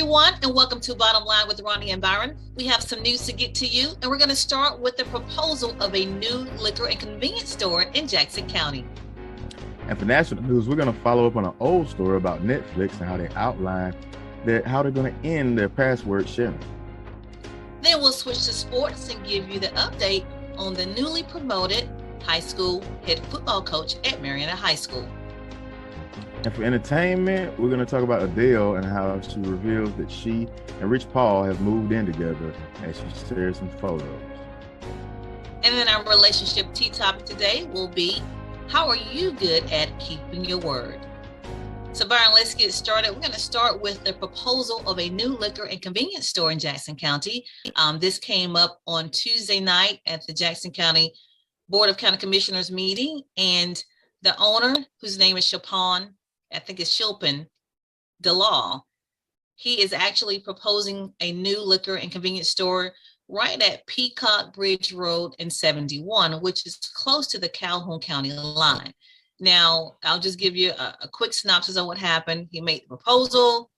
everyone, and welcome to Bottom Line with Roni and Byron. We have some news to get to you, and we're going to start with the proposal of a new liquor and convenience store in Jackson County. And for national news, we're going to follow up on an old story about Netflix and how they outline how they're going to end their password sharing. Then we'll switch to sports and give you the update on the newly promoted high school head football coach at Marietta High School. And for entertainment, we're going to talk about Adele and how she reveals that she and Rich Paul have moved in together as she shares some photos. And then our relationship tea topic today will be, how are you good at keeping your word? So Byron, let's get started. We're going to start with the proposal of a new liquor and convenience store in Jackson County. This came up on Tuesday night at the Jackson County Board of County Commissioners meeting, and the owner, whose name is Shilpin DeLaw, he is actually proposing a new liquor and convenience store right at Peacock Bridge Road and 71, which is close to the Calhoun County line. Now, I'll just give you a quick synopsis of what happened. He made the proposal.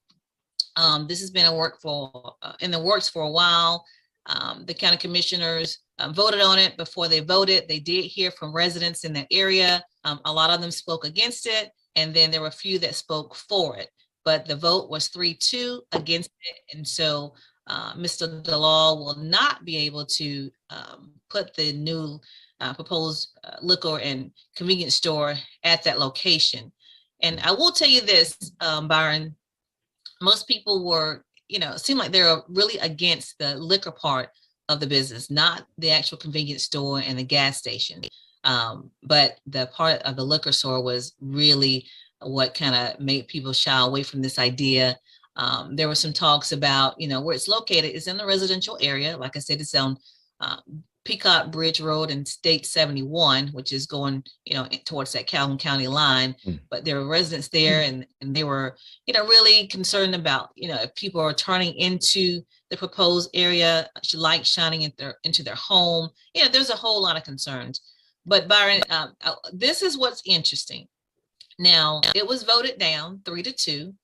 This has been in the works for a while. The county commissioners voted on it. Before they voted, they did hear from residents in that area. A lot of them spoke against it, and then there were a few that spoke for it. But the vote was 3-2 against it, and so Mr. DeLaw will not be able to put the new proposed liquor and convenience store at that location. And I will tell you this, Byron, most people were, it seemed like they're really against the liquor part of the business, not the actual convenience store and the gas station. But the part of the liquor store was really what kind of made people shy away from this idea. There were some talks about, where it's located is in the residential area. Like I said, it's on Peacock Bridge Road and State 71, which is going, towards that Calhoun County line. But there were residents there, and they were, really concerned about, if people are turning into the proposed area, light shining into their home. There's a whole lot of concerns. But Byron, this is what's interesting. Now, it was voted down 3-2.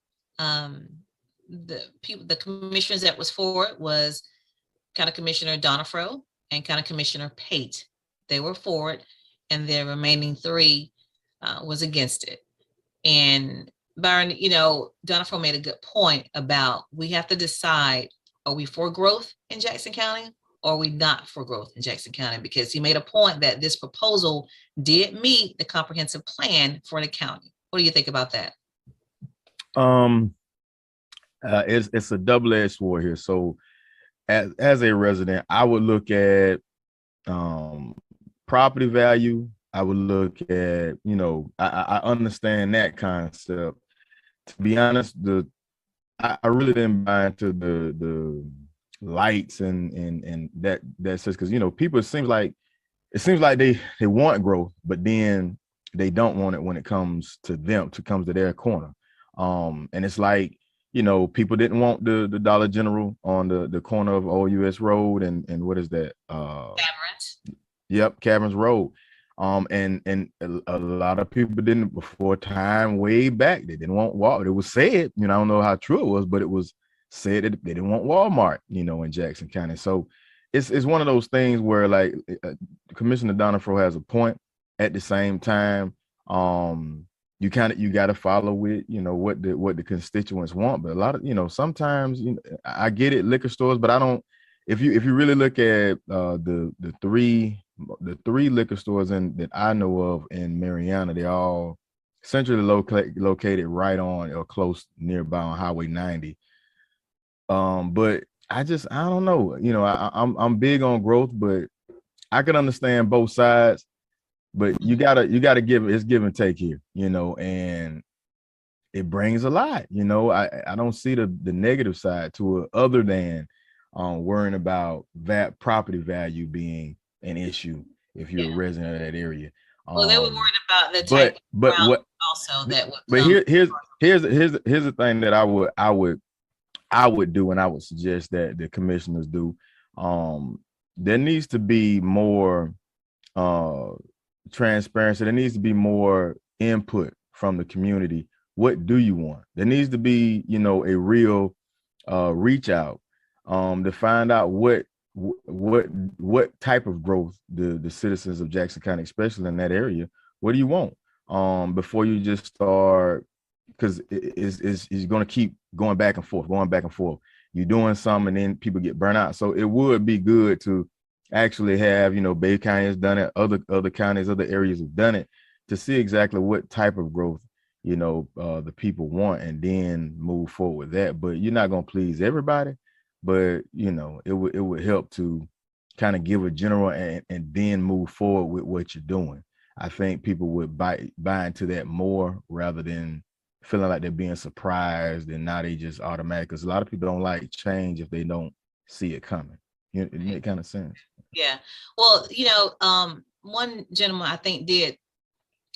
The commissioners that was for it was County Commissioner Donifro and County Commissioner Pate. They were for it, and the remaining 3 was against it. And Byron, Donifro made a good point about we have to decide, are we for growth in Jackson County, or are we not for growth in Jackson County? Because he made a point that this proposal did meet the comprehensive plan for the county. What do you think about that? It's a double-edged sword here. So as a resident, I would look at property value. I would look at, I understand that concept. To be honest, I really didn't buy into the lights and that says, because people, it seems like they want growth, but then they don't want it when it comes to them, comes to their corner. And it's like, people didn't want the Dollar General on the corner of Old US Road and what is that? Caverns. Yep, Caverns Road. And a lot of people didn't, before time, way back, they didn't want Walmart. It was said, I don't know how true it was, but it was said that they didn't want Walmart, in Jackson County. So it's one of those things where, like, Commissioner Donifro has a point. At the same time, you got to follow with, what the constituents want. But a lot of, sometimes, I get it, liquor stores, but I don't. If you really look at the three liquor stores that I know of in Marietta, they're all centrally located right on or close nearby on Highway 90. But I don't know. I'm big on growth, but I can understand both sides. But you gotta give and take here, and it brings a lot. I don't see the negative side to it, other than worrying about that property value being an issue if you're a resident of that area. Well, they were worried about the type of ground also that would. But here's the thing that I would do, and I would suggest that the commissioners do. There needs to be more transparency. There needs to be more input from the community. What do you want? There needs to be, a real reach out to find out what type of growth the citizens of Jackson County, especially in that area, what do you want before you just start, because it's going to keep going back and forth, you're doing some and then people get burnt out. So it would be good to actually have, Bay County has done it, other counties, other areas have done it, to see exactly what type of growth the people want, and then move forward with that. But you're not going to please everybody, but it would help to kind of give a general and then move forward with what you're doing. I think people would buy into that more, rather than feeling like they're being surprised and now they just automatic, because a lot of people don't like change if they don't see it coming. It makes kind of sense. Yeah. Well, one gentleman I think did,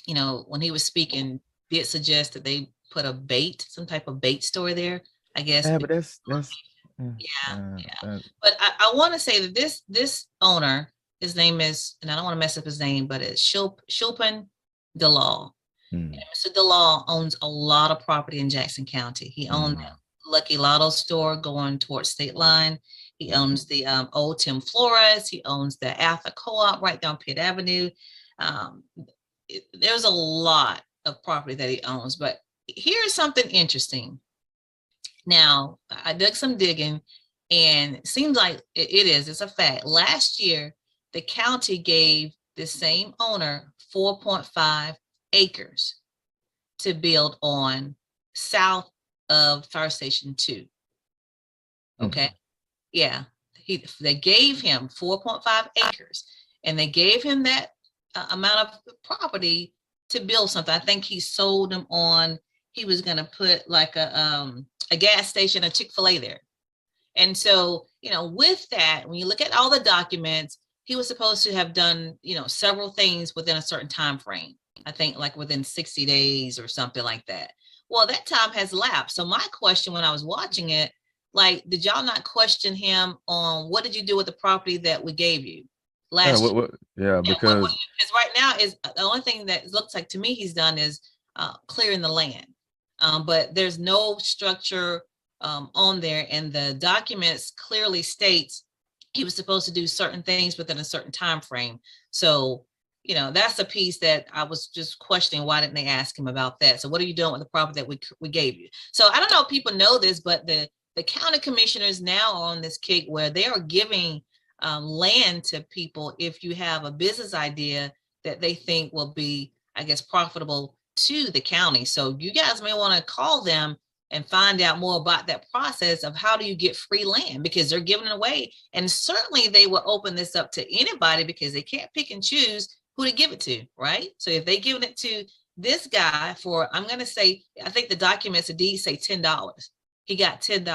when he was speaking, did suggest that they put some type of bait store there, I guess. Yeah, but that's yeah. But I want to say that this owner, his name is, and I don't want to mess up his name, but it's Shilpan Dalal. Mr. Dalal owns a lot of property in Jackson County. He owns that Lucky Lotto store going towards State Line. He owns the old Tim Flores. He owns the Alpha Co-op right down Pitt Avenue. There's a lot of property that he owns, but here's something interesting. Now, I did some digging, and it seems like it's a fact. Last year, the county gave the same owner 4.5 acres to build on south of Fire Station 2. Okay. Yeah. They gave him 4.5 acres, and they gave him that amount of property to build something. I think he sold them on, he was going to put like a gas station, a Chick-fil-A there. And so, with that, when you look at all the documents, he was supposed to have done, several things within a certain time frame. I think like within 60 days or something like that. Well, that time has lapsed. So my question when I was watching it, like, did y'all not question him on what did you do with the property that we gave you last year? Because right now is the only thing that looks like to me he's done is clearing the land. But there's no structure on there, and the documents clearly states he was supposed to do certain things within a certain time frame. So, that's the piece that I was just questioning. Why didn't they ask him about that? So what are you doing with the property that we gave you? So I don't know if people know this, but the county commissioners now are on this kick where they are giving land to people if you have a business idea that they think will be, I guess, profitable to the county. So you guys may want to call them and find out more about that process of how do you get free land, because they're giving it away. And certainly they will open this up to anybody, because they can't pick and choose who to give it to, right? So if they giving it to this guy for, I'm going to say, I think the documents, the deed say $10. He got $10.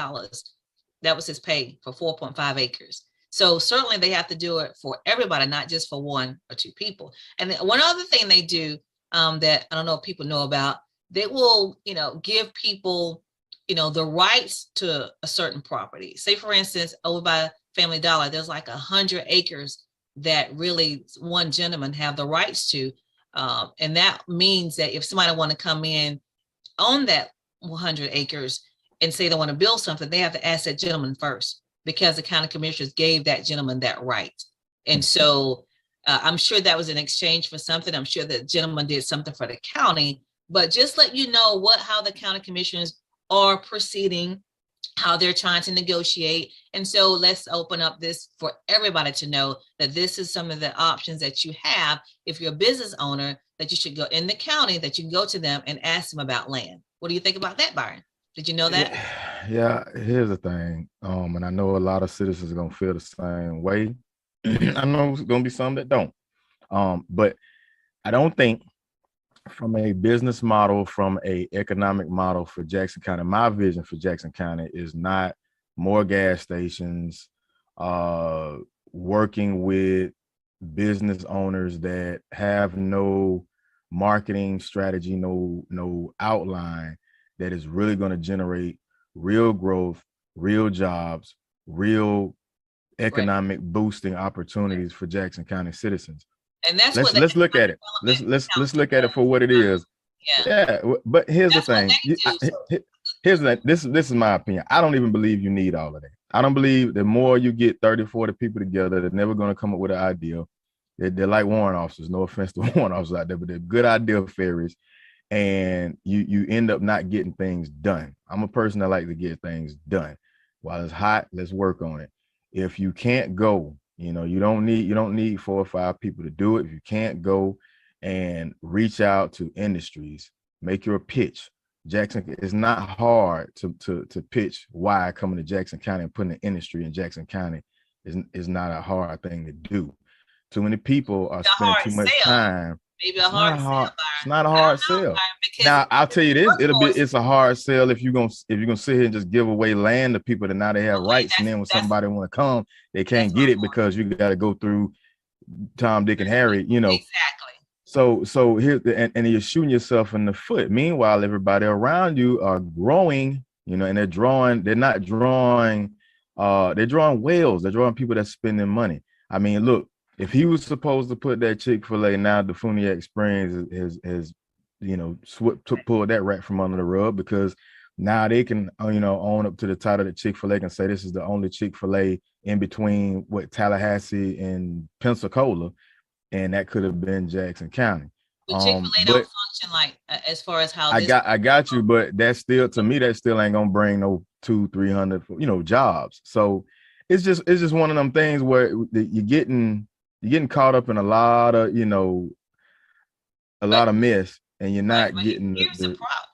That was his pay for 4.5 acres. So certainly they have to do it for everybody, not just for one or two people. And then one other thing they do that I don't know if people know about, they will, give people, the rights to a certain property. Say, for instance, over by Family Dollar, there's like 100 acres that really one gentleman have the rights to. And that means that if somebody want to come in on that 100 acres and say they want to build something, they have to ask that gentleman first, because the county commissioners gave that gentleman that right. And so I'm sure that was in exchange for something. I'm sure that gentleman did something for the county, but just let you know how the county commissioners are proceeding, how they're trying to negotiate. And so let's open up this for everybody to know that this is some of the options that you have if you're a business owner, that you should go in the county, that you can go to them and ask them about land. What do you think about that, Byron? Did you know that? Yeah, here's the thing. And I know a lot of citizens are gonna feel the same way. I know there's gonna be some that don't. But I don't think, from a business model, from a economic model for Jackson County, my vision for Jackson County is not more gas stations, working with business owners that have no marketing strategy, no outline that is really going to generate real growth, real jobs, real economic boosting opportunities for Jackson County citizens. And that's let's look at it. Let's look at it for what it is. Yeah. But here's the thing. This is my opinion. I don't even believe you need all of that. I don't believe the more you get 30, 40 people together, they're never going to come up with an idea. They're like warrant officers. No offense to warrant officers out there, but they're good idea fairies. And you end up not getting things done. I'm a person that like to get things done. While it's hot, let's work on it. If you can't go, you don't need 4 or 5 people to do it. If you can't go and reach out to industries, make your pitch. Jackson, it's not hard to pitch why coming to Jackson County and putting an industry in Jackson County is not a hard thing to do. Too many people are spending too much time. Maybe a hard sell. It's not a hard sell. Now I'll tell you this: it's a hard sell if you're gonna sit here and just give away land to people that now they have rights, and then when somebody want to come, they can't get it because you got to go through Tom, Dick, and Harry. Exactly. So here, and you're shooting yourself in the foot. Meanwhile, everybody around you are growing, and they're drawing. They're not drawing. They're drawing whales. They're drawing people that's spending money. I mean, look. If he was supposed to put that Chick-fil-A, now the Funiac Springs has pulled that rat from under the rug, because now they can own up to the title that Chick-fil-A can say this is the only Chick-fil-A in between Tallahassee and Pensacola, and that could have been Jackson County. But Chick-fil-A don't function like as far as how I got you, but that's still, to me, that still ain't gonna bring no 200-300 jobs. So it's just one of them things where you're getting caught up in a lot of mess, and you're not getting here's the problem.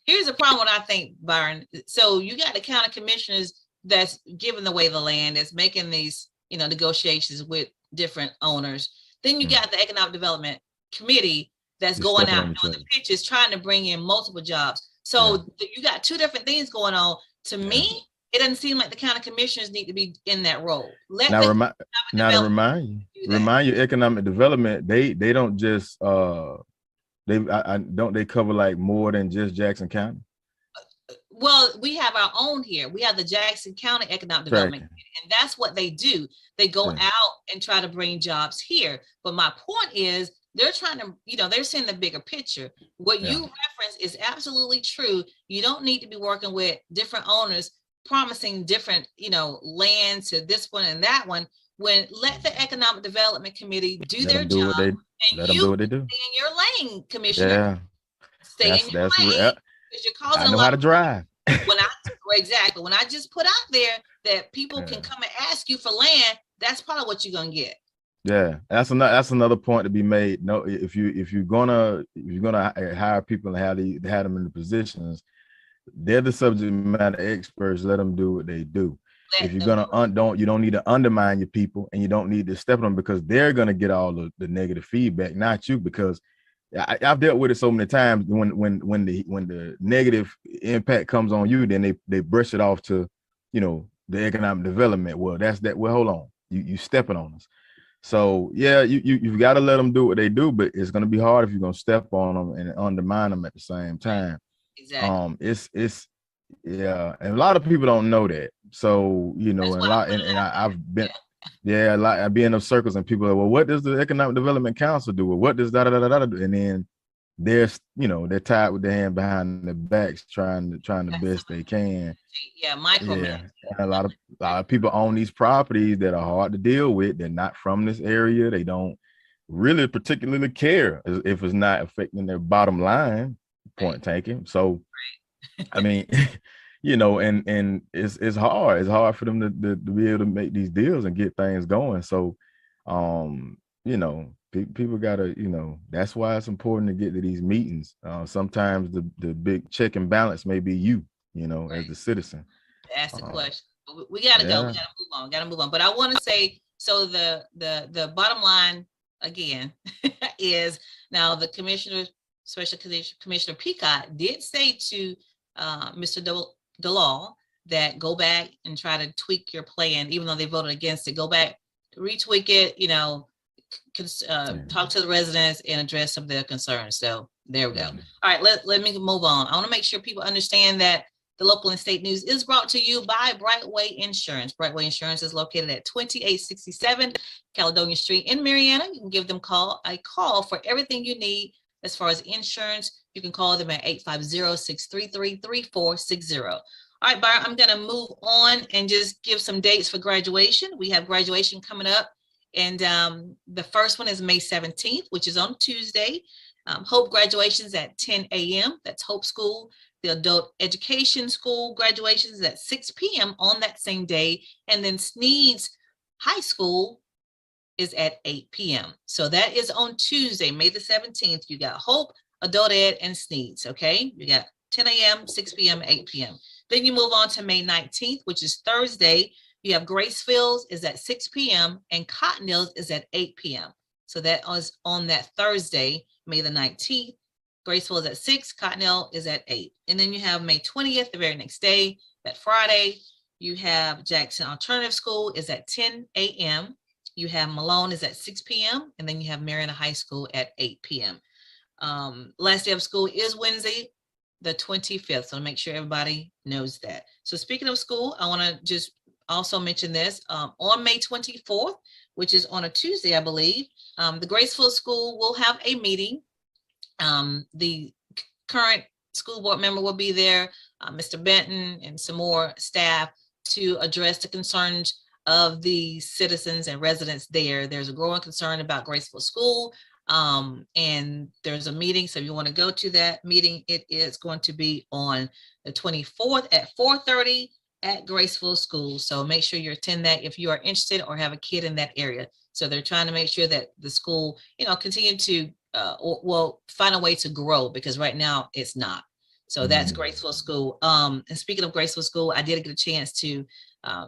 Here's the problem, what I think, Byron. So you got the county commissioners that's giving away the land, that's making these negotiations with different owners. Then you got the economic development committee that's going out doing the pitches, trying to bring in multiple jobs. So you got two different things going on. To me, it doesn't seem like the county commissioners need to be in that role. To remind you, economic development, they don't just they cover like more than just Jackson County. Well, we have our own here. We have the Jackson County Economic Development Committee, and that's what they do. They go out and try to bring jobs here. But my point is, they're trying to, they're seeing the bigger picture. What you reference is absolutely true. You don't need to be working with different owners promising different, land to this one and that one. When let the Economic Development Committee do their job, and let them do what they do. Stay in your lane, Commissioner. Stay in your lane, because you're causing I know how to drive. When I just put out there that people can come and ask you for land, that's probably what you're gonna get. Yeah, that's another point to be made. No, if you're gonna hire people and have them in the positions, they're the subject matter experts. Let them do what they do. If you're gonna you don't need to undermine your people, and you don't need to step on them, because they're gonna get all the negative feedback, not you. Because I've dealt with it so many times. When the negative impact comes on you, then they brush it off to the economic development. Well, that's that. Well, hold on, you stepping on us. So yeah, you've got to let them do what they do, but it's gonna be hard if you're gonna step on them and undermine them at the same time. Exactly. It's and a lot of people don't know that. So I've been I be in those circles, and people are, well, what does the Economic Development Council do? Or what does da da da da do? And then they're tied with their hand behind their backs, trying the best they can. Yeah, Michael. Yeah, and a lot of people own these properties that are hard to deal with. They're not from this area. They don't really particularly care if it's not affecting their bottom line. Point taken. So, I mean, and it's hard. It's hard for them to be able to make these deals and get things going. So, people gotta, that's why it's important to get to these meetings. Sometimes the big check and balance may be you, as the citizen. That's the question. We gotta go. We gotta move on. But I want to say, so the bottom line again is, now the Special Commissioner Peacock did say to Mr. DeLaw that go back and try to tweak your plan, even though they voted against it. Go back, retweak it, talk to the residents and address some of their concerns. So there we go. All right, let me move on. I want to make sure people understand that the local and state news is brought to you by Brightway Insurance. Brightway Insurance is located at 2867 Caledonia Street in Marianna. You can give them a call for everything you need as far as insurance, You can call them at 850-633-3460. All right, Byron, I'm going to move on and just give some dates for graduation. We have graduation coming up. And the first one is May 17th, which is on Tuesday. Hope graduations at 10 a.m. That's Hope School. The Adult Education School graduations at 6 p.m. on that same day. And then Sneed's High School is at 8 p.m. So that is on Tuesday, May the 17th. You got Hope, Adult Ed, and Sneed's, okay? You got 10 a.m., 6 p.m., 8 p.m. Then you move on to May 19th, which is Thursday. You have Gracefield's is at 6 p.m. and Cottondale's is at 8 p.m. So that is on that Thursday, May the 19th. Graceful is at 6, Cottondale is at 8. And then you have May 20th, the very next day, that Friday. You have Jackson Alternative School is at 10 a.m. You have Malone is at 6 p.m. And then you have Mariana High School at 8 p.m. Last day of school is Wednesday, the 25th. So make sure everybody knows that. So speaking of school, I want to just also mention this. On May 24th, which is on a Tuesday, I believe, the Graceful School will have a meeting. The current school board member will be there, Mr. Benton, and some more staff to address the concerns of the citizens and residents there. There's a growing concern about Graceful School, and there's a meeting. So if you want to go to that meeting, it is going to be on the 24th at 4:30 at Graceful School. So make sure you attend that if you are interested or have a kid in that area. So they're trying to make sure that the school, continue to find a way to grow, because right now it's not. So that's Graceful School. And speaking of Graceful School, I did get a chance to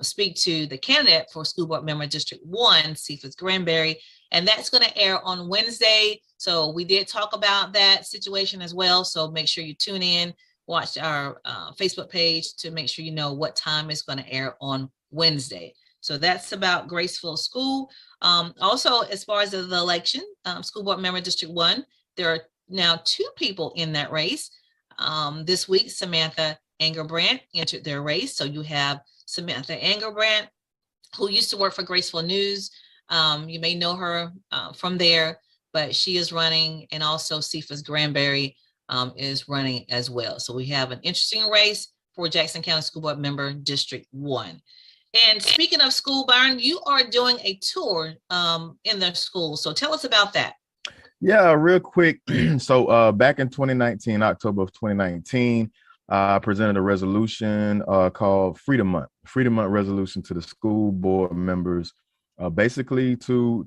speak to the candidate for School Board Member District 1, Cephas Granberry, and that's going to air on Wednesday. So we did talk about that situation as well. So make sure you tune in, watch our Facebook page to make sure you know what time it's going to air on Wednesday. So that's about Graceful School. Also, as far as the election, School Board Member District 1, there are now 2 people in that race. This week, Samantha Angerbrandt entered their race. So you have Samantha Angerbrandt, who used to work for Graceful News. You may know her from there, but she is running, and also Cephas Granberry is running as well. So we have an interesting race for Jackson County School Board Member District 1. And speaking of school, Byron, you are doing a tour in the school. So tell us about that. Yeah, real quick. So back in 2019, October of 2019, I presented a resolution called Freedom Month resolution to the school board members, basically to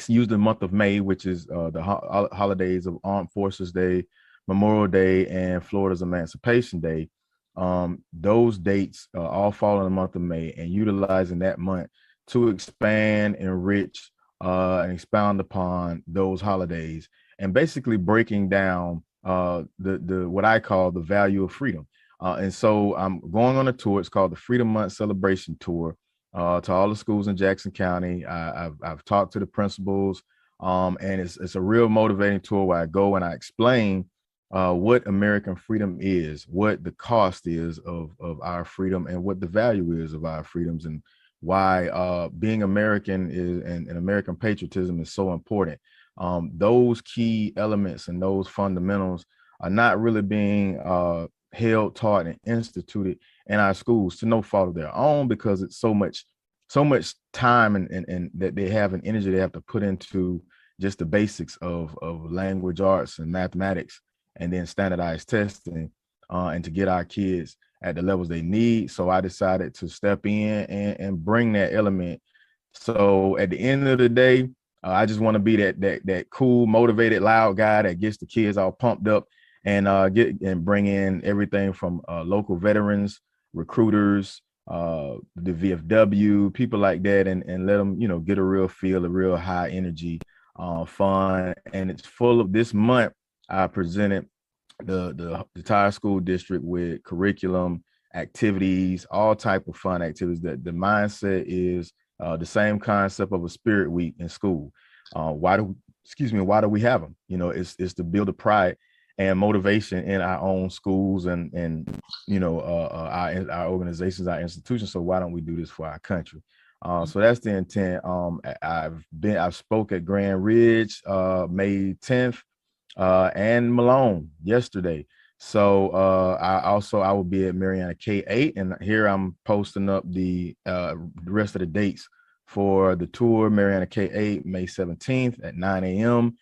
use the month of May, which is the holidays of Armed Forces Day, Memorial Day, and Florida's Emancipation Day. Those dates all fall in the month of May, and utilizing that month to expand, enrich, and expound upon those holidays, and basically breaking down the what I call the value of freedom. And so I'm going on a tour. It's called the Freedom Month Celebration Tour to all the schools in Jackson County. I've talked to the principals, and it's a real motivating tour where I go and I explain what American freedom is, what the cost is of our freedom, and what the value is of our freedoms, and why being American is and American patriotism is so important. Those key elements and those fundamentals are not really being held, taught, and instituted in our schools, to no fault of their own, because it's so much time and that they have, and energy they have to put into just the basics of language arts and mathematics, and then standardized testing, and to get our kids at the levels they need. So I decided to step in and bring that element. So at the end of the day, I just want to be that cool, motivated, loud guy that gets the kids all pumped up, and bring in everything from local veterans, recruiters, the VFW, people like that, and let them, get a real feel, a real high energy, fun. And it's full of, this month I presented the entire school district with curriculum, activities, all type of fun activities. That the mindset is the same concept of a spirit week in school. Why do we have them? It's to build a pride and motivation in our own schools and our organizations, our institutions. So why don't we do this for our country? So that's the intent. I've spoke at Grand Ridge May 10th. and Malone yesterday. So I will be at Mariana K8, and here I'm posting up the rest of the dates for the tour. Mariana K8, May 17th at 9 a.m.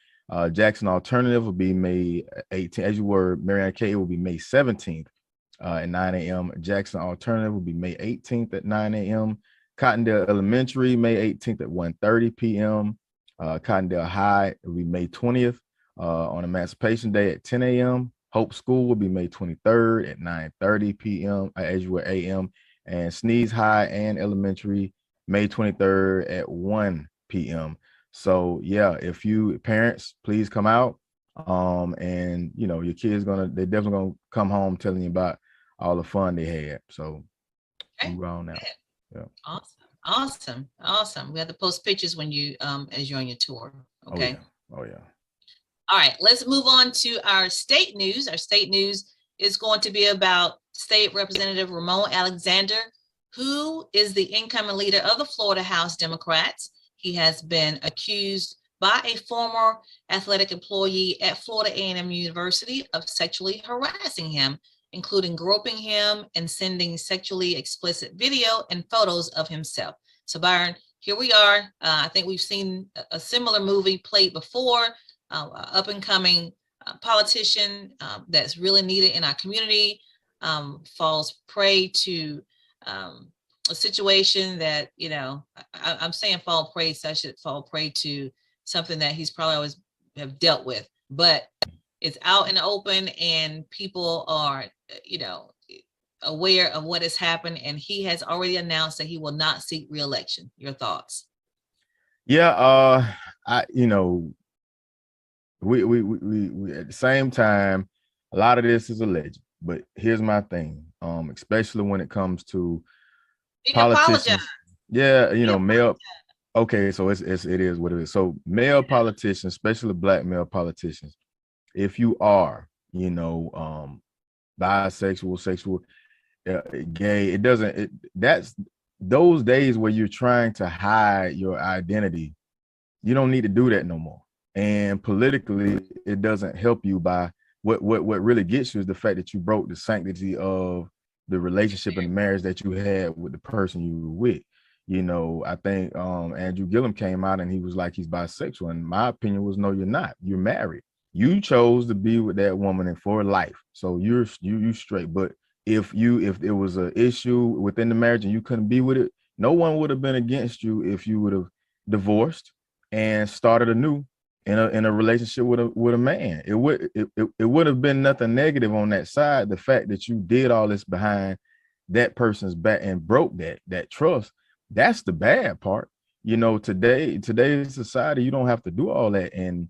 Jackson Alternative will be May 18th. As you were, Mariana K8 will be May 17th at 9 a.m. Jackson Alternative will be May 18th at 9 a.m. Cottondale Elementary, May 18th at 1:30 p.m. Cottondale High will be May 20th on Emancipation Day at 10 a.m. Hope School will be May 23rd at 9:30 p.m. As you were a.m. And Sneeze High and Elementary, May 23rd at 1 p.m. So yeah, if you parents, please come out. And you know, your kids they're definitely gonna come home telling you about all the fun they had. So we're on now. Yeah. Awesome. We have to post pictures when you as you're on your tour. Okay. Oh yeah. All right, let's move on to our state news. Our state news is going to be about State Representative Ramon Alexander, who is the incoming leader of the Florida House Democrats. He has been accused by a former athletic employee at Florida A&M University of sexually harassing him, including groping him and sending sexually explicit video and photos of himself. So Byron, here we are. I think we've seen a similar movie played before. Up and coming politician that's really needed in our community falls prey to a situation that, you know, I'm saying fall prey, so I should fall prey to something that he's probably always have dealt with, but it's out in the open and people are, you know, aware of what has happened, and he has already announced that he will not seek re-election. Your thoughts? Yeah, you know, we at the same time, a lot of this is alleged, but here's my thing, especially when it comes to politicians. Yeah, you know, male. Okay, so it is what it is. So male politicians, especially black male politicians, if you are, you know, bisexual, sexual, gay, that's those days where you're trying to hide your identity. You don't need to do that no more. And politically, it doesn't help you. By what really gets you is the fact that you broke the sanctity of the relationship and the marriage that you had with the person you were with. You know, I think Andrew Gillum came out and he was like he's bisexual, and my opinion was, no, you're not. You're married. You chose to be with that woman and for life, so you straight. But if there was an issue within the marriage and you couldn't be with it, no one would have been against you if you would have divorced and started anew in a relationship with a man. It would have been nothing negative on that side. The fact that you did all this behind that person's back and broke that trust, that's the bad part. You know, today's society, you don't have to do all that. And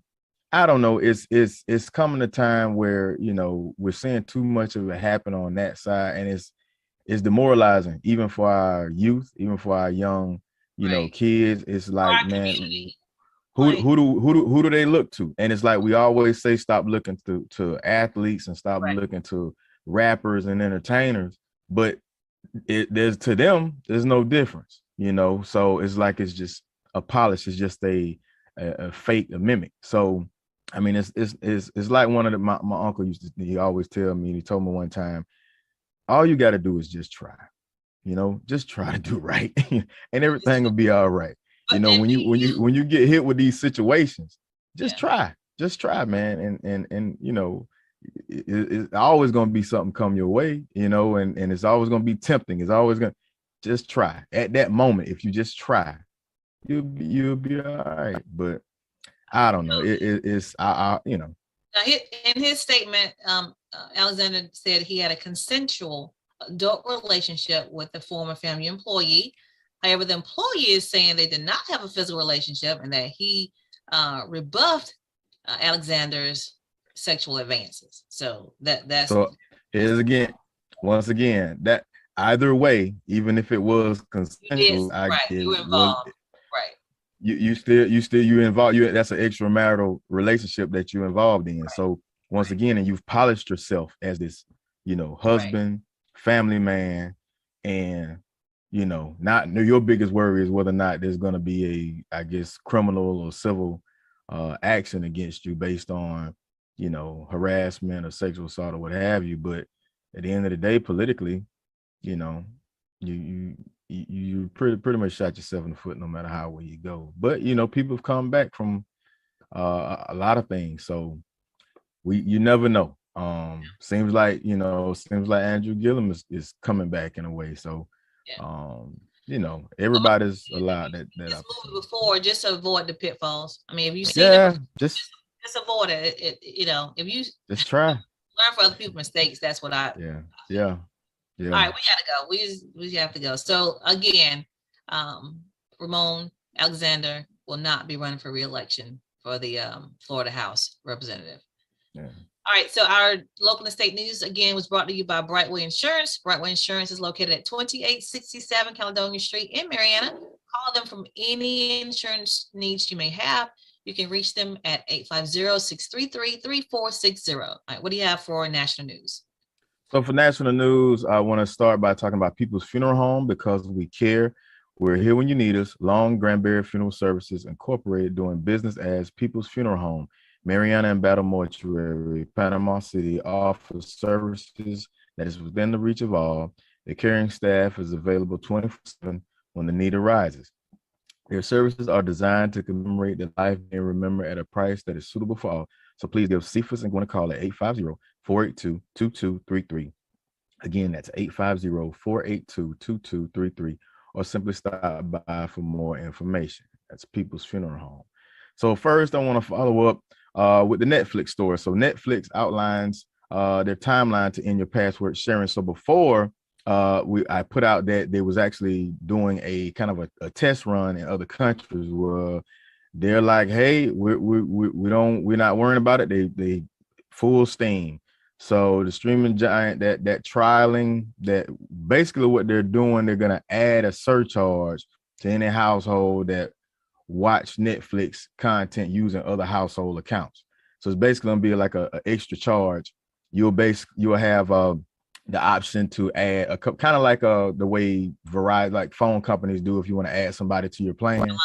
I don't know, it's coming a time where, you know, we're seeing too much of it happen on that side, and it's demoralizing, even for our youth, even for our young, you know, kids. It's like, man, who do they look to? And it's like we always say, stop looking to athletes and stop looking to rappers and entertainers, but there's no difference, you know. So it's like it's just a polish, it's just a fake, a mimic. So I mean, it's like one of my uncle he always tell me, and he told me one time, all you got to do is just try, you know, just try to do right, and everything will be all right. You know, when you get hit with these situations, just try, man. And you know, it's always going to be something come your way, you know, and it's always going to be tempting. It's always going to just try at that moment. If you just try, you'll be all right. But I don't know. It's you know. In his statement, Alexander said he had a consensual adult relationship with a former family employee. However, the employee is saying they did not have a physical relationship, and that he rebuffed Alexander's sexual advances. So that's once again, that either way, even if it was consensual, you involved. You involved. That's an extramarital relationship that you're involved in. So once again, and you've polished yourself as this, you know, husband, family man, and you know, not your biggest worry is whether or not there's going to be a, I guess, criminal or civil action against you based on harassment or sexual assault or what have you. But at the end of the day, politically, you know, you pretty much shot yourself in the foot no matter how way you go. But people have come back from a lot of things, so you never know. Seems like Andrew Gillum is coming back in a way. So, Yeah. Everybody's allowed that This opportunity. movie before, just to avoid the pitfalls. I mean, if you see Yeah, them, just avoid it. If you just try. learn from other people's mistakes, that's what I Yeah, think. yeah, All yeah. right, we gotta go. We have to go. So again, Ramon Alexander will not be running for re-election for the Florida House representative. Yeah. All right, so our local and state news again was brought to you by Brightway Insurance. Brightway Insurance is located at 2867 Caledonia Street in Marianna. Call them from any insurance needs you may have. You can reach them at 850-633-3460. All right, what do you have for national news? So for national news, I want to start by talking about People's Funeral Home because we care. We're here when you need us. Long Granbury Funeral Services Incorporated, doing business as People's Funeral Home. Marianna and Battle Mortuary, Panama City, offers services that is within the reach of all. The caring staff is available 24/7 when the need arises. Their services are designed to commemorate the life and remember at a price that is suitable for all. So please give Cephas and Gwen a call at 850-482-2233. Again, that's 850-482-2233, or simply stop by for more information. That's People's Funeral Home. So first, I want to follow up with the Netflix story. So Netflix outlines their timeline to end your password sharing. So before I put out that they was actually doing a kind of a test run in other countries where they're like, hey, we're not worrying about it. They full steam. So the streaming giant that trialing, that basically what they're doing, they're gonna add a surcharge to any household that watch Netflix content using other household accounts. So it's basically gonna be like a extra charge. You'll have the option to add a kind of like the way Verizon, like phone companies do, if you want to add somebody to your plan, and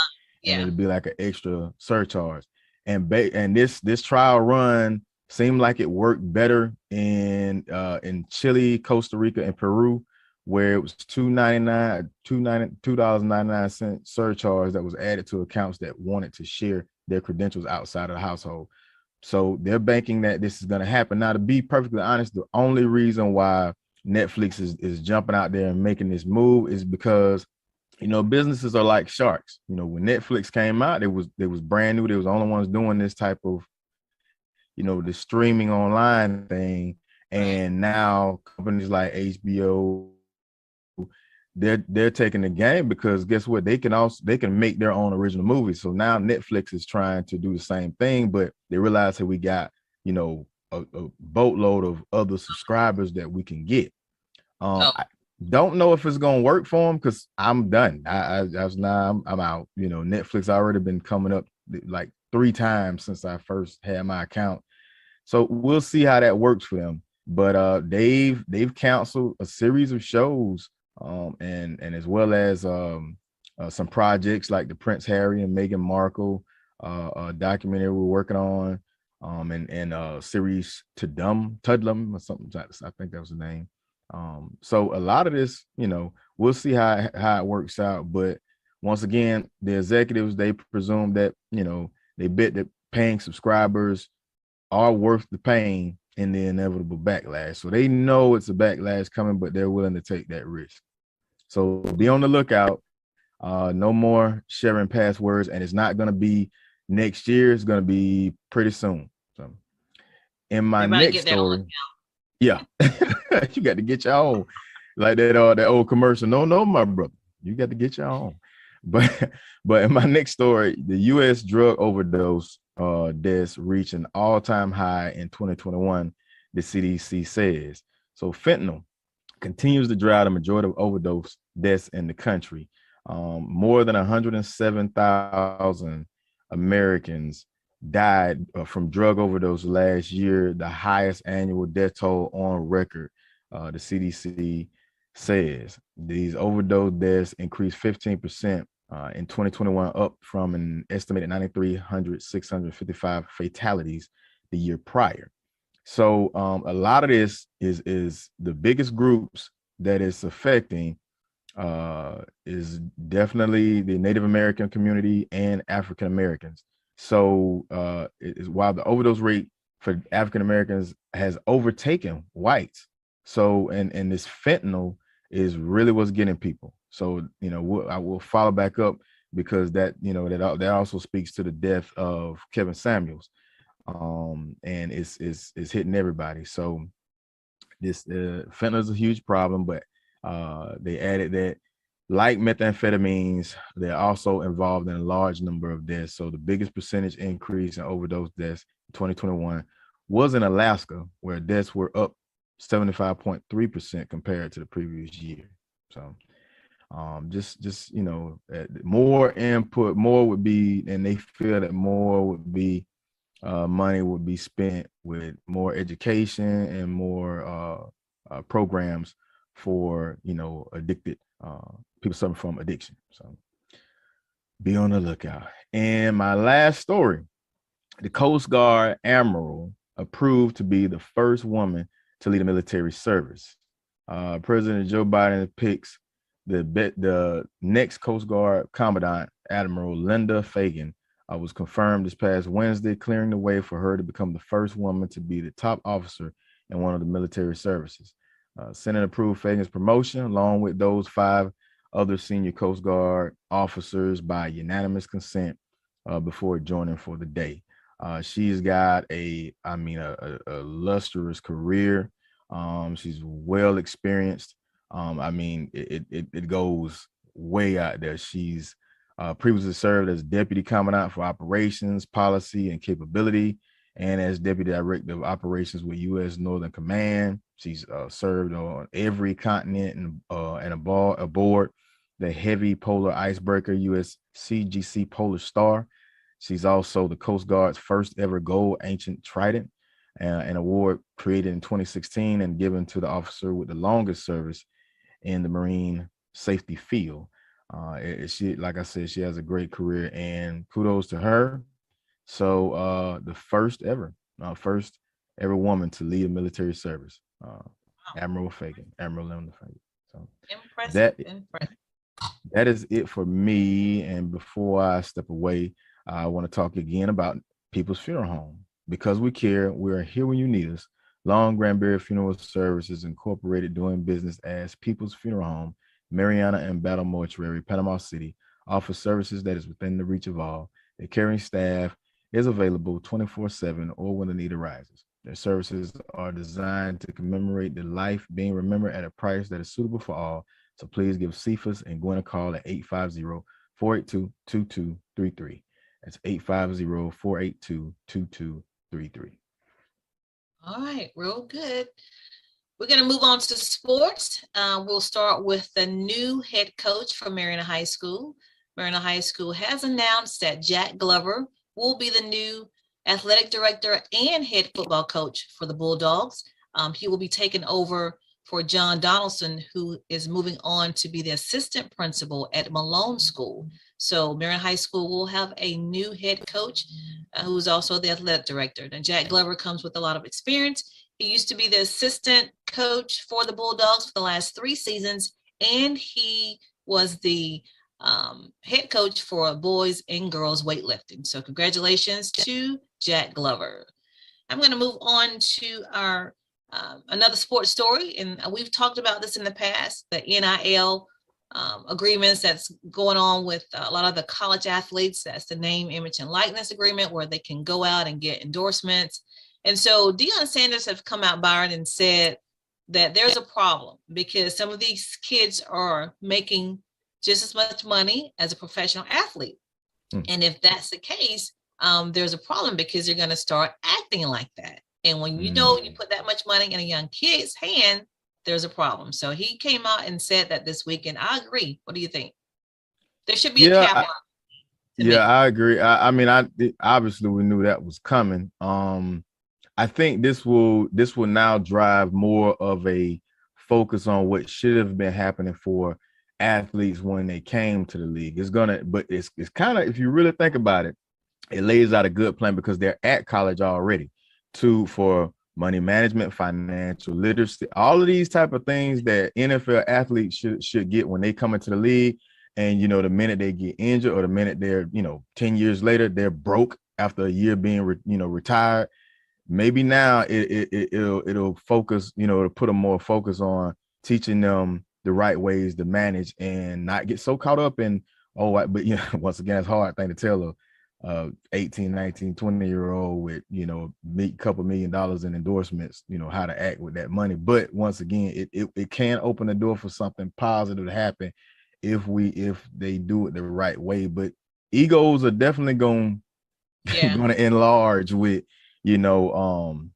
it'll be like an extra surcharge. And this trial run seemed like it worked better in Chile, Costa Rica, and Peru, where it was $2.99 surcharge that was added to accounts that wanted to share their credentials outside of the household. So they're banking that this is going to happen. Now, to be perfectly honest, the only reason why Netflix is jumping out there and making this move is because businesses are like sharks. When Netflix came out, it was brand new. They was the only ones doing this type of the streaming online thing. And now companies like HBO, they're taking the game, because guess what? They can make their own original movies. So now Netflix is trying to do the same thing, but they realize that we got a boatload of other subscribers that we can get. I don't know if it's gonna work for them, because I'm done. I'm out. Netflix already been coming up like 3 times since I first had my account. So we'll see how that works for them. But they've canceled a series of shows, and as well as some projects like the Prince Harry and Meghan Markle documentary we're working on, and series Tudlum or something. I think that was the name. So a lot of this, we'll see how it works out. But once again, the executives, they presume that, they bet that paying subscribers are worth the pain and the inevitable backlash. So they know it's a backlash coming, but they're willing to take that risk. So be on the lookout. No more sharing passwords, and it's not going to be next year. It's going to be pretty soon. So in my next story, yeah, you got to get your own, like that old commercial. No, my brother, you got to get your own. But in my next story, the U.S. drug overdose deaths reached an all-time high in 2021, the CDC says. So fentanyl continues to drive the majority of overdose deaths in the country. More than 107,000 Americans died from drug overdose last year, the highest annual death toll on record. The CDC says these overdose deaths increased 15% in 2021, up from an estimated 655 fatalities the year prior. So a lot of this is the biggest groups that it's affecting is definitely the Native American community and African Americans. So while the overdose rate for African Americans has overtaken whites, so and this fentanyl is really what's getting people. So I will follow back up because that that also speaks to the death of Kevin Samuels, and it's hitting everybody. So this fentanyl is a huge problem, but they added that like methamphetamines, they're also involved in a large number of deaths. So the biggest percentage increase in overdose deaths in 2021 was in Alaska, where deaths were up 75.3% compared to the previous year. So just more input, more would be, and they feel that more would be money would be spent with more education and more programs for addicted people suffering from addiction. So be on the lookout. And my last story, the Coast Guard Admiral approved to be the first woman to lead a military service. President Joe Biden picks the next Coast Guard Commandant, Admiral Linda Fagan, was confirmed this past Wednesday, clearing the way for her to become the first woman to be the top officer in one of the military services. Senate approved Fagan's promotion, along with those 5 other senior Coast Guard officers, by unanimous consent before joining for the day. She's got a lustrous career. She's well experienced. It goes way out there. She's previously served as Deputy Commandant for Operations, Policy, and Capability, and as Deputy Director of Operations with U.S. Northern Command. She's served on every continent and aboard the heavy polar icebreaker USCGC Polar Star. She's also the Coast Guard's first ever gold Ancient Trident, an award created in 2016 and given to the officer with the longest service in the Marine safety field. She, like I said, she has a great career, and kudos to her. So the first ever woman to lead a military service, Admiral Linda Fagan. So impressive. That is it for me. And before I step away, I want to talk again about People's Funeral Home. Because we care, we are here when you need us. Long Granbury Funeral Services Incorporated, doing business as People's Funeral Home, Mariana and Battle Mortuary, Panama City, offers services that is within the reach of all. Their caring staff is available 24/7 or when the need arises. Their services are designed to commemorate the life being remembered at a price that is suitable for all. So please give Cephas and Gwen a call at 850-482-2233. That's 850-482-2233. All right, real good. We're going to move on to sports. We'll start with the new head coach for Mariana High School. Mariana High School has announced that Jack Glover will be the new athletic director and head football coach for the Bulldogs. He will be taking over for John Donaldson, who is moving on to be the assistant principal at Malone School. So Mariana High School will have a new head coach who is also the athletic director. And Jack Glover comes with a lot of experience. He used to be the assistant coach for the Bulldogs for the last 3 seasons, and he was the head coach for boys and girls weightlifting. So congratulations to Jack Glover. I'm going to move on to our another sports story, and we've talked about this in the past, the NIL agreements that's going on with a lot of the college athletes. That's the name, image, and likeness agreement, where they can go out and get endorsements. And so Deion Sanders have come out, Byron, and said that there's a problem because some of these kids are making just as much money as a professional athlete. And if that's the case, there's a problem because you're going to start acting like that. And when you know you put that much money in a young kid's hand, there's a problem. So he came out and said that this week, and I agree. What do you think? There should be a cap. I agree. I mean, obviously we knew that was coming. I think this will now drive more of a focus on what should have been happening for athletes when they came to the league. But it's kind of, if you really think about it, it lays out a good plan because they're at college already. for money management, financial literacy, all of these type of things that NFL athletes should get when they come into the league. And, the minute they get injured or the minute they're, 10 years later, they're broke after a year being, retired. Maybe now it'll focus, to put a more focus on teaching them the right ways to manage and not get so caught up in, but once again, it's a hard thing to tell 18, 19, 20-year-old with, a couple $1 million in endorsements, how to act with that money. But once again, it can open the door for something positive to happen if they do it the right way. But egos are definitely going to enlarge with, with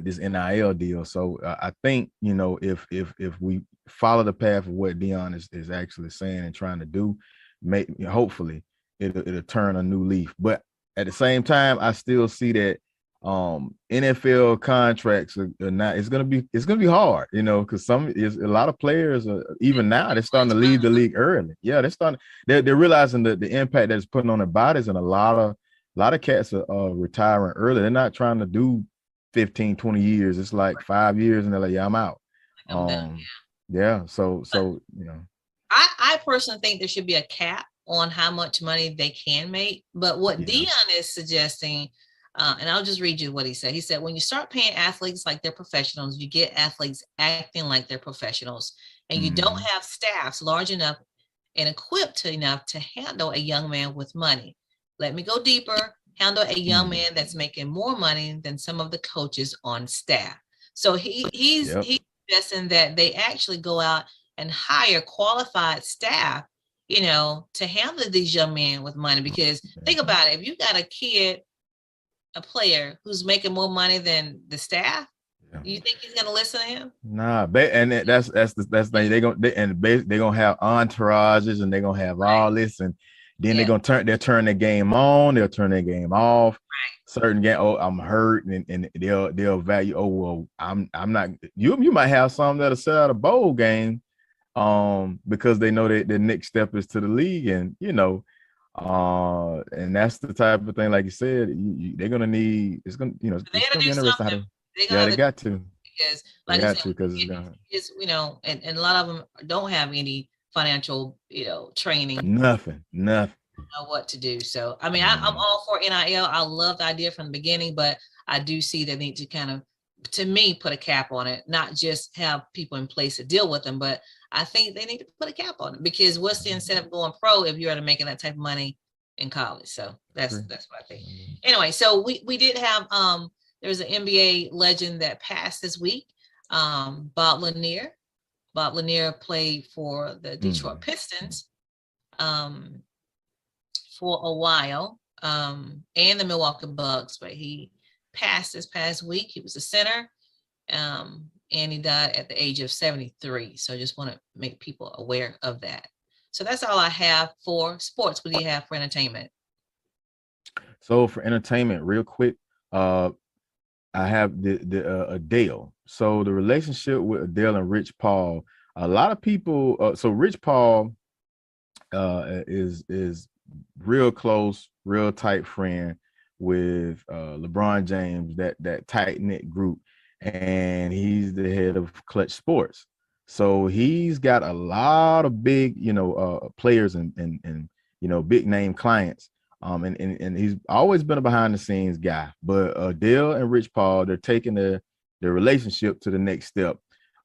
this NIL deal. So I think, if we follow the path of what Dion is actually saying and trying to do, hopefully it'll turn a new leaf. But at the same time, I still see that NFL contracts are not. It's gonna be hard, because a lot of players even now they're starting to leave the league early. Yeah, they're realizing the impact that it's putting on their bodies, and a lot of cats are retiring early. They're not trying to do 15, 20 years. It's like 5 years, and they're like, yeah, I'm out. I'm done. Yeah. So I personally think there should be a cap on how much money they can make. But what Dion is suggesting, and I'll just read you what he said. He said, when you start paying athletes like they're professionals, you get athletes acting like they're professionals, and you don't have staffs large enough and equipped enough to handle a young man with money. Let me go deeper. Handle a young man that's making more money than some of the coaches on staff. So he's suggesting that they actually go out and hire qualified staff, to handle these young men with money. Because think about it, if you got a player who's making more money than the staff, you think he's gonna listen to him? Nah, and that's the thing. They're gonna have entourages, and they're gonna have all this, and then they'll turn their game on, they'll turn their game off. Right. Certain game, I'm hurt, and they'll value. Oh well, I'm not. You might have some that'll set out a bowl game, because they know that the next step is to the league, and and that's the type of thing, like you said, they're gonna need. It's gonna, it's gonna be interesting how to. They got to. Because, like I said, it's and a lot of them don't have any financial, training. Nothing. Know what to do. So, I mean, I'm all for NIL. I love the idea from the beginning, but I do see they need to kind of, to me, put a cap on it, not just have people in place to deal with them, but I think they need to put a cap on it, because what's the incentive of going pro if you're making that type of money in college? So that's what I think. Anyway, so we did have, there's an NBA legend that passed this week, Bob Lanier. Bob Lanier played for the Detroit Pistons for a while, and the Milwaukee Bucks, but he passed this past week. He was a center, and he died at the age of 73. So I just want to make people aware of that. So that's all I have for sports. What do you have for entertainment? So for entertainment, real quick, I have the Adele. So the relationship with Adele and Rich Paul, a lot of people. So Rich Paul is real close, real tight friend with LeBron James, that tight knit group, and he's the head of Clutch Sports. So he's got a lot of big, players and big name clients. And he's always been a behind the scenes guy. But Adele and Rich Paul, they're taking their relationship to the next step.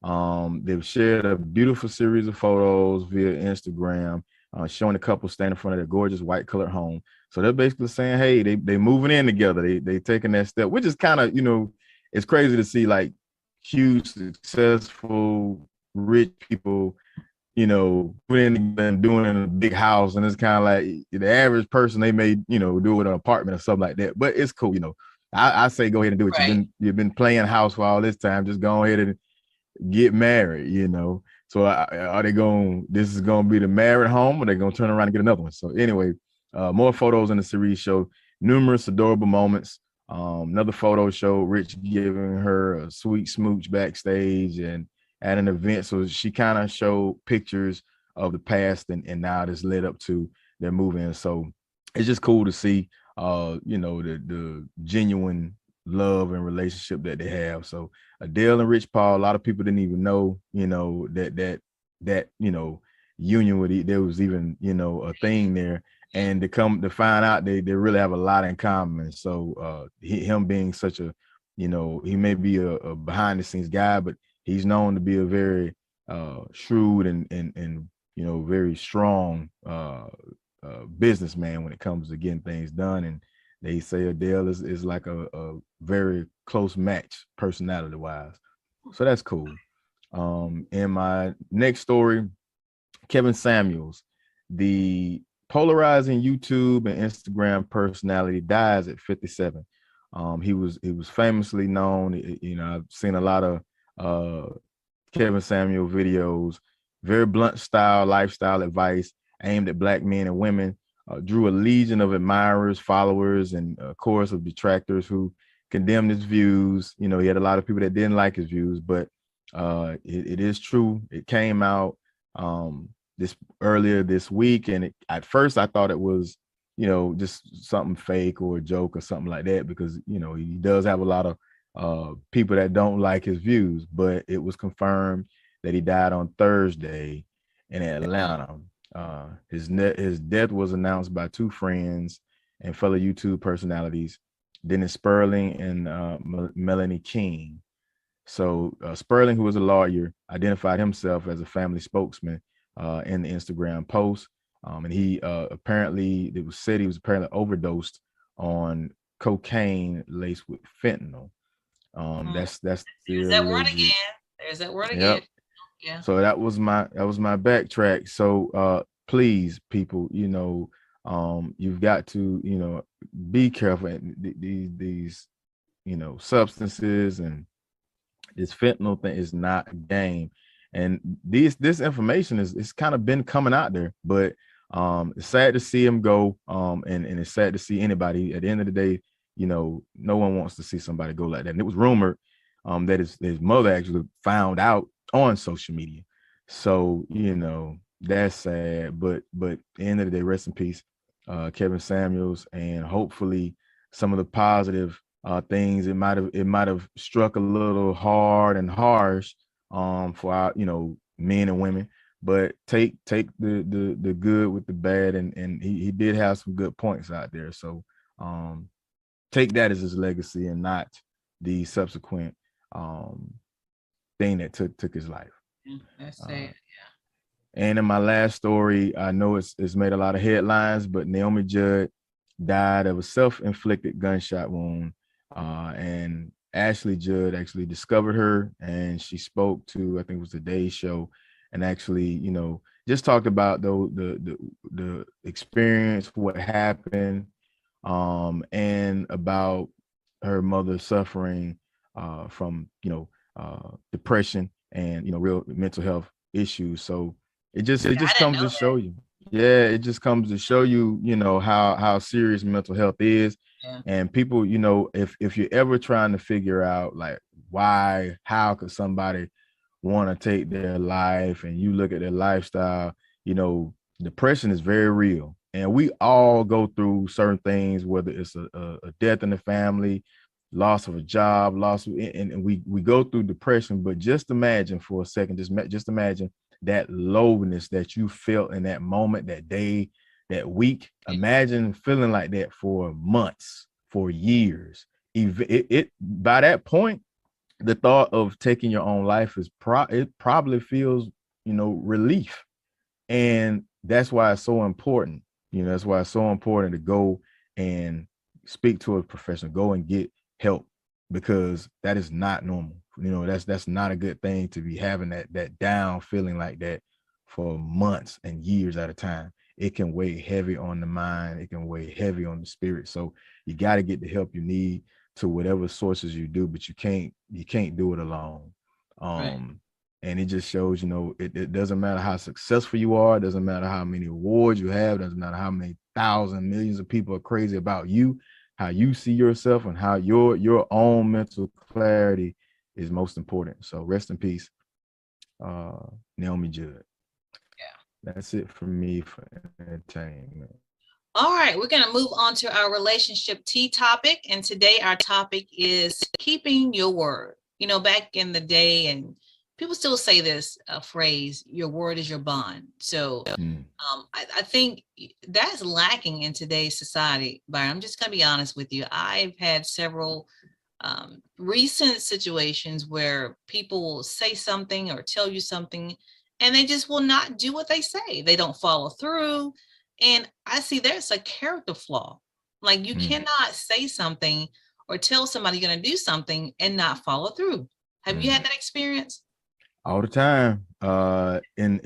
They've shared a beautiful series of photos via Instagram, showing the couple standing in front of their gorgeous white colored home. So they're basically saying, hey, they moving in together. They taking that step, which is kind of, it's crazy to see like huge, successful, rich people, doing in a big house, and it's kind of like the average person, they may, do it with an apartment or something like that. But it's cool, I say go ahead and do it. Right. You've been playing house for all this time. Just go ahead and get married, So are they this is going to be the married home, or they're going to turn around and get another one? So anyway, more photos in the series show numerous adorable moments. Another photo showed Rich giving her a sweet smooch backstage and at an event. So she kind of showed pictures of the past and now this led up to their move in. So it's just cool to see, the genuine love and relationship that they have. So Adele and Rich Paul, a lot of people didn't even know, that union there was even, a thing there. And to come to find out they really have a lot in common. So him being such a, he may be a behind the scenes guy, but he's known to be a very shrewd and very strong businessman when it comes to getting things done. And they say Adele is like a very close match personality wise. So that's cool. In my next story, Kevin Samuels, the polarizing YouTube and Instagram personality, dies at 57. He was famously known. I've seen a lot of Kevin Samuel videos, very blunt style, lifestyle advice aimed at Black men and women. Drew a legion of admirers, followers, and a chorus of detractors who condemned his views. He had a lot of people that didn't like his views, but it is true. It came out earlier this week, and at first I thought it was, just something fake or a joke or something like that, because he does have a lot of people that don't like his views. But it was confirmed that he died on Thursday in Atlanta. His death was announced by two friends and fellow YouTube personalities, Dennis Sperling and Melanie King. So Sperling, who was a lawyer, identified himself as a family spokesman in the Instagram post. And he apparently, it was said he was apparently overdosed on cocaine laced with fentanyl. That's There's that word again. There's that word again. Yeah. So that was my backtrack. So please, people, you've got to, be careful. These substances and this fentanyl thing is not a game. And this information is kind of been coming out there, but it's sad to see him go. And it's sad to see anybody. At the end of the day, no one wants to see somebody go like that. And it was rumored that his mother actually found out on social media. So, that's sad. But at the end of the day, rest in peace, Kevin Samuels. And hopefully some of the positive things, it might have struck a little hard and harsh for our, men and women, but take the good with the bad, and he did have some good points out there. So take that as his legacy and not the subsequent thing that took his life. That's sad. Yeah. And in my last story, I know it's made a lot of headlines, but Naomi Judd died of a self-inflicted gunshot wound. And Ashley Judd actually discovered her, and she spoke to, I think it was the Today Show, and actually, just talked about the experience, what happened, and about her mother suffering from depression and real mental health issues. So it just comes to show you. Yeah, it just comes to show you, how serious mental health is. Yeah. And people, if you're ever trying to figure out like how could somebody want to take their life, and you look at their lifestyle, depression is very real. And we all go through certain things, whether it's a death in the family, loss of a job, and we go through depression. But just imagine for a second, just imagine that lowness that you felt in that moment, that day, that week. Imagine feeling like that for months, for years. It by that point, the thought of taking your own life it probably feels, relief. And that's why it's so important. That's why it's so important to go and speak to a professional, go and get help, because that is not normal. That's not a good thing to be having that down feeling like that for months and years at a time. It can weigh heavy on the mind. It can weigh heavy on the spirit. So you got to get the help you need to whatever sources you do, but you can't do it alone. Right. And it just shows, it doesn't matter how successful you are. It doesn't matter how many awards you have. It doesn't matter how many thousands, millions of people are crazy about you. How you see yourself and how your own mental clarity is most important. So rest in peace, Naomi Judd. Yeah. That's it for me for entertainment. All right, we're going to move on to our relationship tea topic. And today our topic is keeping your word. You know, back in the day, and people still say this phrase, your word is your bond. So I think that's lacking in today's society. Byron, I'm just going to be honest with you. I've had several recent situations where people will say something or tell you something, and they just will not do what they say. They don't follow through. And I see there's a character flaw. Like you cannot say something or tell somebody you're going to do something and not follow through. Have you had that experience? All the time. And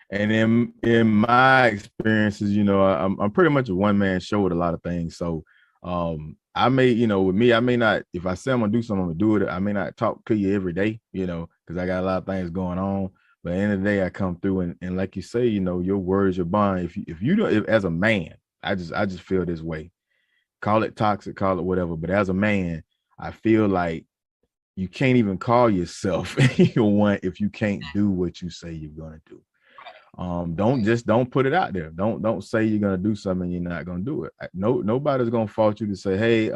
and in my experiences, you know, I'm pretty much a one-man show with a lot of things. So I may, you know, with me, I may not, if I say I'm gonna do something, I'm gonna do it. I may not talk to you every day, you know, because I got a lot of things going on. But at the end of the day, I come through and like you say, you know, your word is your bond. If you don't, as a man, I just feel this way. Call it toxic, call it whatever. But as a man, I feel like you can't even call yourself one if you can't do what you say you're gonna do. Don't put it out there. Don't say you're gonna do something and you're not gonna do it. Nobody's gonna fault you to say, hey,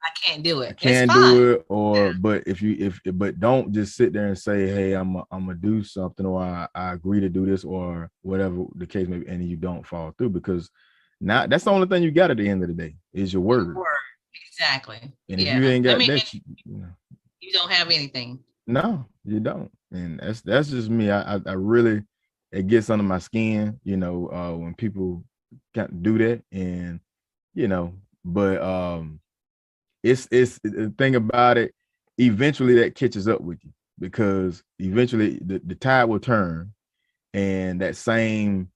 I can't do it. I can't do it, or but don't just sit there and say, hey, I'm gonna do something, or I agree to do this, or whatever the case may be, and you don't follow through, because now that's the only thing you got at the end of the day is your word. Exactly. And if you ain't got that, you don't have anything. No, you don't. And that's just me. I really, it gets under my skin, you know, when people can't do that, and you know, but it's the thing about it, eventually that catches up with you, because eventually the tide will turn, and that same,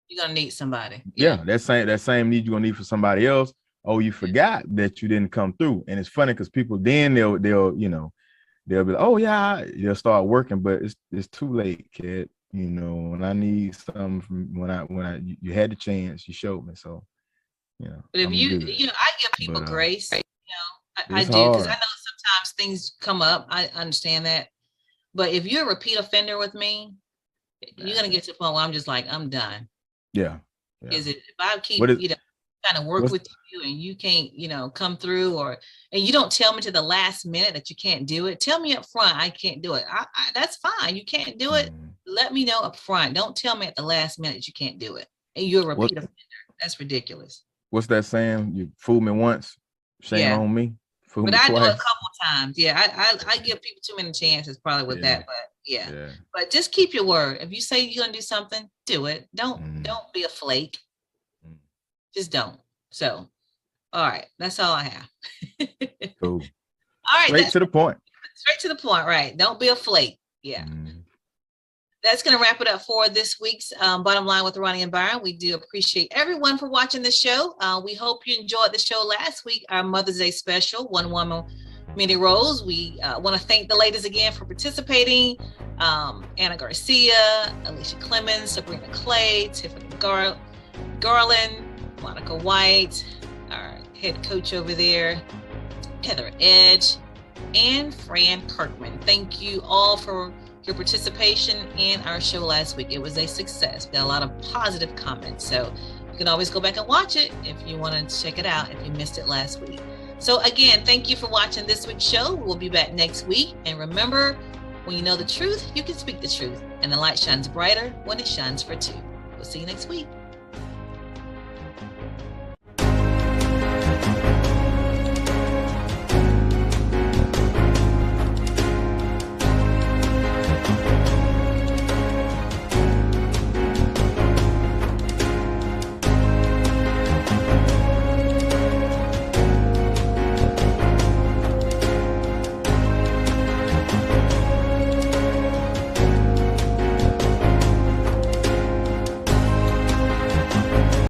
you're gonna need somebody. Yeah, that same need you're gonna need for somebody else. Oh, you forgot that you didn't come through. And it's funny because people then they'll you know, they'll be like, oh yeah, they'll start working, but it's too late, kid. You know, when I need something from when you had the chance, you showed me. So, you know. But if you know, I give people grace. You know, I do, because I know sometimes things come up. I understand that. But if you're a repeat offender with me, you're gonna get to the point where I'm just like, I'm done. Yeah. Is it if I keep you know kind of work with you and you can't, you know, come through, and you don't tell me to the last minute that you can't do it. Tell me up front I can't do it. That's fine. You can't do it. Let me know up front. Don't tell me at the last minute you can't do it. And you're a repeat offender. That's ridiculous. What's that saying? You fooled me once, shame on me. But I do it a couple times. Yeah, I give people too many chances probably with that. But but just keep your word. If you say you're gonna do something, do it. Don't be a flake. Just don't. So, all right, that's all I have. Cool. All right, straight to the point. Straight to the point, right? Don't be a flake. Yeah. That's going to wrap it up for this week's Bottom Line with Roni and Byron. We do appreciate everyone for watching the show. We hope you enjoyed the show last week, our Mother's Day special, One Woman, Many Roles. We want to thank the ladies again for participating. Anna Garcia, Alicia Clemens, Sabrina Clay, Tiffany Garland, Monica White, our head coach over there, Heather Edge, and Fran Kirkman. Thank you all for your participation in our show last week. It was a success. We got a lot of positive comments. So you can always go back and watch it if you want to check it out if you missed it last week. So again, thank you for watching this week's show. We'll be back next week. And remember, when you know the truth, you can speak the truth. And the light shines brighter when it shines for two. We'll see you next week.